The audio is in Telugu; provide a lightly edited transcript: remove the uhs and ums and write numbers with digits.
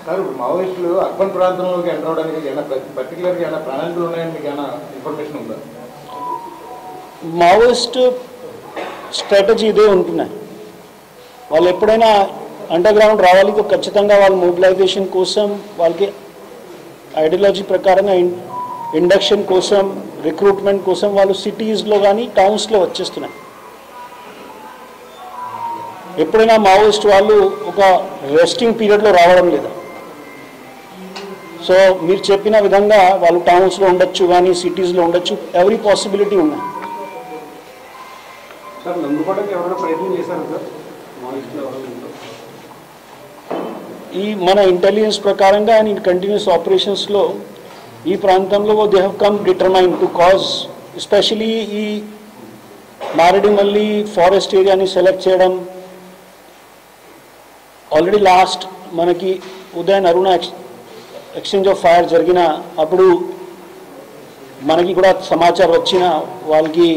సార్ ఇప్పుడు మావోయిస్టులు అర్బన్ ప్రాంతంలోకి ఎంటర్ అవడానికి ఏమైనా పర్టికులర్గా ఏమైనా ప్రణాళికలు ఉన్నాయని మీకు ఏమైనా ఇన్ఫర్మేషన్ ఉందా? మావోయిస్ట్ స్ట్రాటజీ ఇదే ఉంటున్నాయి. వాళ్ళు ఎప్పుడైనా అండర్ గ్రౌండ్ రావాలి ఖచ్చితంగా వాళ్ళ మొబిలైజేషన్ కోసం, వాళ్ళకి ఐడియాలజీ ప్రకారంగా ఇండక్షన్ కోసం, రిక్రూట్మెంట్ కోసం వాళ్ళు సిటీస్లో కానీ టౌన్స్లో వచ్చేస్తున్నాయి. ఎప్పుడైనా మావోయిస్ట్ వాళ్ళు ఒక రెస్టింగ్ పీరియడ్లో రావడం లేదా. సో మీరు చెప్పిన విధంగా వాళ్ళు టౌన్స్లో ఉండొచ్చు కానీ సిటీస్లో ఉండొచ్చు, ఎవ్రీ పాసిబిలిటీ ఉన్నాయి. సార్ నందుకోవడానికి ఎవరైనా ప్రయత్నం చేశారు సార్? ఈ మన ఇంటెలిజెన్స్ ప్రకారంగా అండ్ ఇన్ కంటిన్యూస్ ఆపరేషన్స్లో ఈ ప్రాంతంలో they have come determine to cause, especially ఈ మారేడుమల్లి ఫారెస్ట్ ఏరియాని సెలెక్ట్ చేయడం. ఆల్రెడీ లాస్ట్ మనకి ఉదయన్ అరుణ ఎక్స్చేంజ్ ఆఫ్ ఫైర్ జరిగిన అప్పుడు మనకి కూడా సమాచారం వచ్చిన వాళ్ళకి